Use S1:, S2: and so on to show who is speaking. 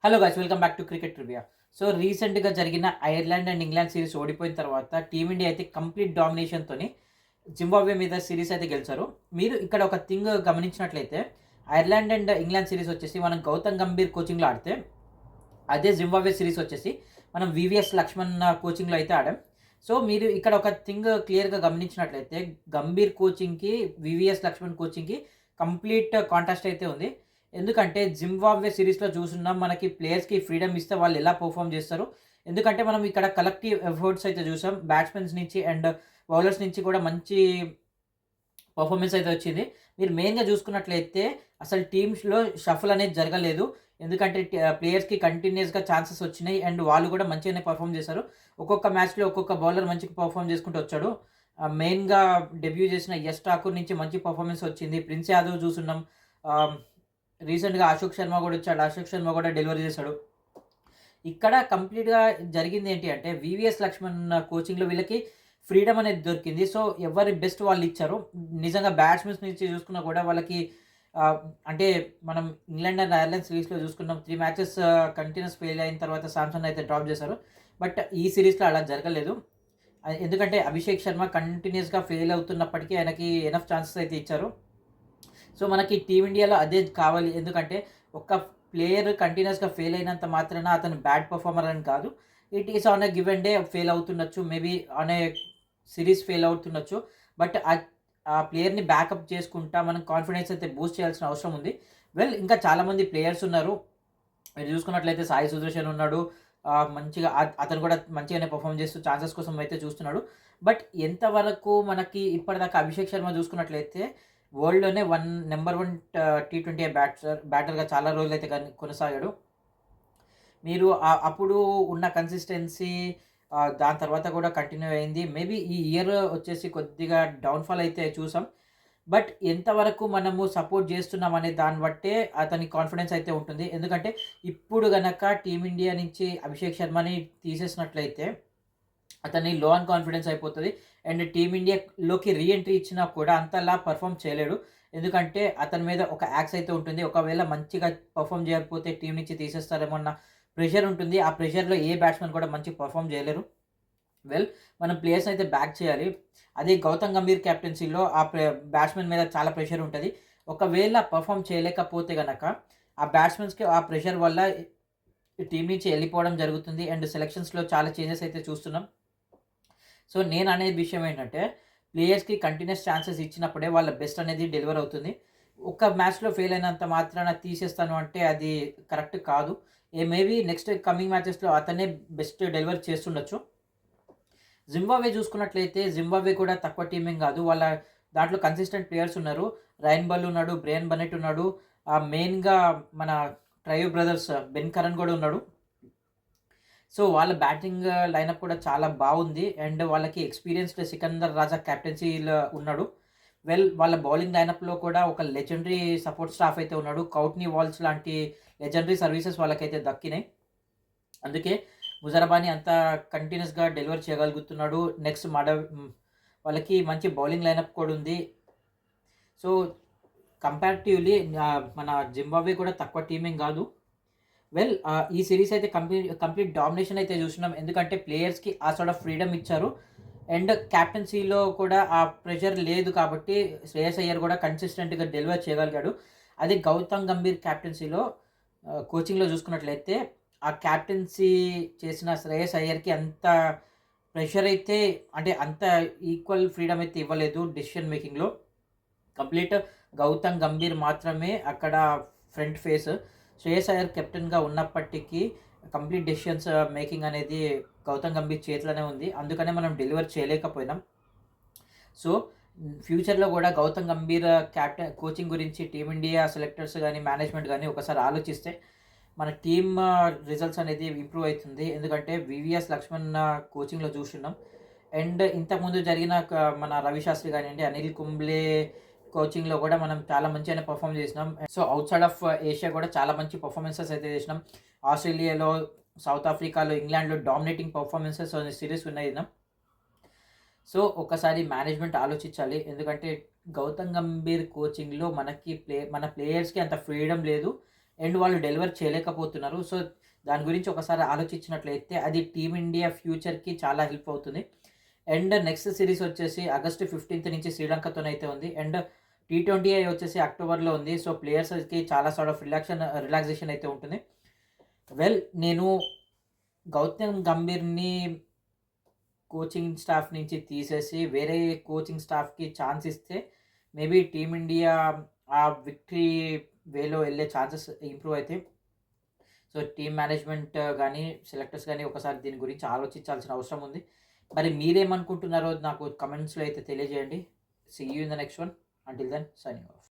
S1: Hello guys, welcome back to cricket trivia. So రీసెంట్‌గా జరిగిన Ireland and England series ఓడిపోయిన తర్వాత టీమిండియా అయితే కంప్లీట్ డామినేషన్‌తోని జింబాబ్వే మీద సిరీస్ అయితే గెలిచారు. మీరు ఇక్కడ ఒక థింగ్ గమనించినట్లయితే ఐర్లాండ్ అండ్ ఇంగ్లాండ్ సిరీస్ వచ్చేసి మనం గౌతమ్ గంభీర్ కోచింగ్‌లో ఆడితే, అదే జింబాబ్వే సిరీస్ వచ్చేసి మనం వీవీఎస్ లక్ష్మణ్ కోచింగ్‌లో అయితే ఆడాం. సో మీరు ఇక్కడ ఒక థింగ్ క్లియర్‌గా గమనించినట్లయితే గంభీర్ కోచింగ్‌కి, వీవీఎస్ లక్ష్మణ్ కోచింగ్‌కి కంప్లీట్ కాంట్రాస్ట్ అయితే ఉంది. ఎందుకంటే జింబాబ్వే సిరీస్‌లో చూసున్నాం, మనకి ప్లేయర్స్‌కి ఫ్రీడమ్ ఇస్తే వాళ్ళు ఎలా పెర్ఫార్మ్ చేస్తారు. ఎందుకంటే మనం ఇక్కడ కలెక్టివ్ ఎఫర్ట్స్ అయితే చూసాం. బ్యాట్స్‌మెన్స్ నుంచి అండ్ బౌలర్స్ నుంచి కూడా మంచి పర్ఫార్మెన్స్ అయితే వచ్చింది. మీరు మెయిన్‌గా చూసుకున్నట్లయితే అసలు టీమ్స్‌లో షఫుల్ అనేది జరగలేదు. ఎందుకంటే ప్లేయర్స్‌కి కంటిన్యూయస్‌గా ఛాన్సెస్ వచ్చినాయి అండ్ వాళ్ళు కూడా మంచిగానే పర్ఫార్మ్ చేశారు. ఒక్కొక్క మ్యాచ్‌లో ఒక్కొక్క బౌలర్ మంచిగా పర్ఫార్మ్ చేసుకుంటూ వచ్చాడు. మెయిన్‌గా డెబ్యూ చేసిన యష్ ఠాకూర్ నుంచి మంచి పర్ఫార్మెన్స్ వచ్చింది. ప్రిన్స్ యాదవ్ చూసున్నాం. ఆహ్, రీసెంట్‌గా అశోక్ శర్మ కూడా వచ్చాడు. అశోక్ శర్మ కూడా డెలివరీ చేశాడు. ఇక్కడ కంప్లీట్‌గా జరిగిందేంటి అంటే వీవీఎస్ లక్ష్మణ్ కోచింగ్‌లో వీళ్ళకి ఫ్రీడమ్ అనేది దొరికింది. సో, ఎవరి బెస్ట్ వాళ్ళిచ్చారు. నిజంగా బ్యాట్స్‌మెన్స్ నుంచి చూసుకున్నా కూడా వాళ్ళకి ఆహ్, అంటే మనం ఇంగ్లాండ్ అండ్ ఐర్లాండ్ సిరీస్‌లో చూసుకున్నాం. 3 మ్యాచెస్ కంటిన్యూస్ ఫెయిల్ అయిన తర్వాత సామ్సన్ అయితే డ్రాప్ చేశారు. బట్ ఈ సిరీస్‌లో అలా జరగలేదు. ఎందుకంటే అభిషేక్ శర్మ కంటిన్యూయస్‌గా ఫెయిల్ అవుతున్నప్పటికీ ఆయనకి ఎనఫ్ ఛాన్సెస్ అయితే ఇచ్చారు. సో, మనకి టీమిండియాలో అదే కావాలి. ఎందుకంటే ఒక్క ప్లేయర్ కంటిన్యూయస్‌గా ఫెయిల్ అయినంత మాత్రాన అతను బ్యాడ్ పెర్ఫార్మర్ అని కాదు. It is on a given day fail అవుతుండొచ్చు. Maybe on a series fail అవుతుండొచ్చు. బట్ ఆ ప్లేయర్‌ని బ్యాకప్ చేసుకుంటా మనం కాన్ఫిడెన్స్ అయితే బూస్ట్ చేయాల్సిన అవసరం ఉంది. ఇంకా చాలామంది ప్లేయర్స్ ఉన్నారు. మీరు చూసుకున్నట్లయితే సాయి సుదర్శన్ ఉన్నాడు. మంచిగా అతను కూడా మంచిగానే పెర్ఫార్మ్ చేస్తూ ఛాన్సెస్ కోసం అయితే చూస్తున్నాడు. బట్ ఎంతవరకు మనకి ఇప్పటిదాకా అభిషేక్ శర్మ చూసుకున్నట్లయితే వరల్డ్‌లోనే నంబర్ 1 టీ20 బ్యాటర్‌గా చాలా రోజులైతే కొనసాగాడు. మీరు అప్పుడు ఉన్న కన్సిస్టెన్సీ దాని తర్వాత కూడా కంటిన్యూ అయింది. మేబీ ఈ ఇయర్ వచ్చేసి కొద్దిగా డౌన్‌ఫాల్ అయితే చూసాం. బట్ ఎంతవరకు మనము సపోర్ట్ చేస్తున్నాం అనే దాన్ని బట్టే అతని కాన్ఫిడెన్స్ అయితే ఉంటుంది. ఎందుకంటే ఇప్పుడు గనక టీమిండియా నుంచి అభిషేక్ శర్మని తీసేసినట్లయితే అతని లో ఆన్ కాన్ఫిడెన్స్ అయిపోతది. అండ్ టీమిండియాలోకి రీ ఎంట్రీ ఇచ్చినా కూడా అంతలా పెర్ఫార్మ్ చేయలేడు. ఎందుకంటే అతని మీద ఒక యాక్స్ అయితే ఉంటుంది. ఒకవేళ మంచిగా పెర్ఫార్మ్ చేయకపోతే టీమ్ నుంచి తీసేస్తారేమో అన్న ప్రెషర్ ఉంటుంది. ఆ ప్రెషర్‌లో ఏ బ్యాట్స్‌మన్ కూడా మంచిగా పెర్ఫార్మ్ చేయలేరు. వెల్ మనం ప్లేయర్స్‌ని అయితే బ్యాక్ చేయాలి. అదే గౌతమ్ గంభీర్ కెప్టెన్సీలో ఆ బ్యాట్స్‌మెన్ మీద చాలా ప్రెషర్ ఉంటది. ఒకవేళ పెర్ఫార్మ్ చేయలేకపోతే గనక ఆ బ్యాట్స్‌మెన్స్‌కి ఆ ప్రెషర్ వల్ల టీమ్ నుంచి ఎళ్ళిపోవడం జరుగుతుంది. అండ్ సెలక్షన్స్‌లో చాలా చేంజెస్ అయితే చూస్తున్నాం. సో, నేననే విషయం ఏంటంటే, ప్లేయర్స్‌కి కంటిన్యూయస్ ఛాన్సెస్ ఇచ్చినప్పుడే వాళ్ళ బెస్ట్ అనేది డెలివర్ అవుతుంది. ఒక్క మ్యాచ్‌లో ఫెయిల్ అయినంత మాత్రాన తీసేస్తాను అంటే అది కరెక్ట్ కాదు. మేబీ నెక్స్ట్ కమింగ్ మ్యాచెస్‌లో అతనే బెస్ట్ డెలివర్ చేస్తుండొచ్చు. జింబాబ్వే చూసుకున్నట్లయితే జింబాబ్వే కూడా తక్కువ టీమేం గాదు. వాళ్ళ దాంట్లో కన్సిస్టెంట్ ప్లేయర్స్ ఉన్నారు. రైన్ బల్ ఉన్నాడు, బ్రెయన్ బన్నెట్ ఉన్నాడు. మెయిన్‌గా మన ట్రయో బ్రదర్స్ బెన్ కరన్ గూడా ఉన్నాడు. సో, వాళ్ళ బ్యాటింగ్ లైనప్ కూడా చాలా బావుంది. అండ్ వాళ్ళకి ఎక్స్‌పీరియన్స్‌డ్ సికందర్ రాజా కెప్టెన్సీలో ఉన్నాడు. వాళ్ళ బౌలింగ్ లైనప్‌లో కూడా ఒక లెజెండరీ సపోర్ట్ స్టాఫ్ అయితే ఉన్నాడు. కౌట్నీ వాల్స్ లాంటి లెజెండరీ సర్వీసెస్ వాళ్ళకైతే దక్కినాయి. అందుకే ముజరబాని అంత కంటిన్యూయస్‌గా డెలివర్ చేయగలుగుతున్నాడు. నెక్స్ట్ వాళ్ళకి మంచి బౌలింగ్ లైనప్ కూడా ఉంది. సో, కంపారిటివ్‌లీ మన జింబాబ్వే కూడా తక్కువ టీమేం గాదు. ఈ సీరీస్ అయితే కంప్లీట్ డామినేషన్ అయితే చూస్తున్నాం. ఎందుకంటే ప్లేయర్స్‌కి ఆ సార్ట్ ఆఫ్ ఫ్రీడమ్ ఇచ్చారు. అండ్ కెప్టెన్సీలో కూడా ఆ ప్రెషర్ లేదు కాబట్టి శ్రేయస్ అయ్యర్ కూడా కన్సిస్టెంట్‌గా డెలివర్ చేయగలిగాడు. అదే గౌతమ్ గంభీర్ కెప్టెన్సీలో కోచింగ్‌లో చూసుకున్నట్లయితే ఆ కెప్టెన్సీ చేసిన శ్రేయస్ అయ్యర్‌కి అంత ప్రెషర్ అయితే, అంటే అంత ఈక్వల్ ఫ్రీడమ్ అయితే ఇవ్వలేదు డెసిషన్ మేకింగ్‌లో. కంప్లీట్ గౌతమ్ గంభీర్ మాత్రమే అక్కడ ఫ్రంట్ ఫేస్. శ్రేయస్ అయ్యర్ కెప్టెన్‌గా ఉన్నప్పటికీ కంప్లీట్ డెసిషన్స్ మేకింగ్ అనేది గౌతమ్ గంభీర్ చేతిలోనే ఉంది. అందుకనే మనం డెలివర్ చేయలేకపోయినాం. సో, ఫ్యూచర్‌లో గూడా గౌతమ్ గంభీర్ కోచింగ్ గురించి టీమిండియా సెలెక్టర్స్ గాని, మేనేజ్‌మెంట్ గాని ఒకసారి ఆలోచిస్తే మన టీమ్ రిజల్ట్స్ అనేది ఇంప్రూవ్ అయితుంది. ఎందుకంటే వీవీఎస్ లక్ష్మణ్ కోచింగ్‌లో చూస్తున్నాం. అండ్ ఇంతకుముందు జరిగిన మన రవి శాస్త్రి గానియండి, అనిల్ కుంబ్లే కోచింగ్‌లో గూడా మనం చాలా మంచిగానే పెర్ఫార్మ్ చేసినాం. సో, ఔట్‌సైడ్ ఆఫ్ ఏషియా గూడా చాలా మంచి పెర్ఫార్మన్సెస్ అయితే చేసినాం. ఆస్ట్రేలియాలో, సౌత్ ఆఫ్రికాలో, ఇంగ్లాండ్‌లో డామినేటింగ్ పెర్ఫార్మన్సెస్ సిరీస్ విన్ అయినాం. సో, ఒకసారి మేనేజ్‌మెంట్ ఆలోచించాలి. ఎందుకంటే గౌతమ్ గంభీర్ కోచింగ్‌లో మన ప్లేయర్స్‌కి అంత ఫ్రీడమ్ లేదు. అండ్ వాళ్ళు డెలివర్ చేయలేకపోతున్నారు. సో, దాని గురించి ఒకసారి ఆలోచించినట్లయితే అది టీమిండియా ఫ్యూచర్‌కి చాలా హెల్ప్ అవుతుంది. అండ్ నెక్స్ట్ సీరీస్ వచ్చేసి ఆగస్ట్ 15 నుంచి శ్రీలంకతోనైతే ఉంది. అండ్ టీ20ఐ వచ్చేసి అక్టోబర్‌లో ఉంది. సో, ప్లేయర్స్‌కి చాలా సార్ట్ ఆఫ్ రిలాక్సేషన్ అయితే ఉంటుంది. నేను గౌతమ్ గంభీర్‌ని కోచింగ్ స్టాఫ్ నుంచి తీసేసి వేరే కోచింగ్ స్టాఫ్‌కి ఛాన్స్ ఇస్తే మేబీ టీమిండియా ఆ విక్టరీ వేలో వెళ్ళే ఛాన్సెస్ ఇంప్రూవ్ అయితాయి. సో, టీమ్ మేనేజ్మెంట్ గానీ, సెలెక్టర్స్ గానీ ఒకసారి దీని గురించి ఆలోచించాల్సిన అవసరం ఉంది. మరి మీరేమనుకుంటున్నారో నాకు కమెంట్స్‌లో అయితే తెలియజేయండి. See you in the next one. Until then signing of.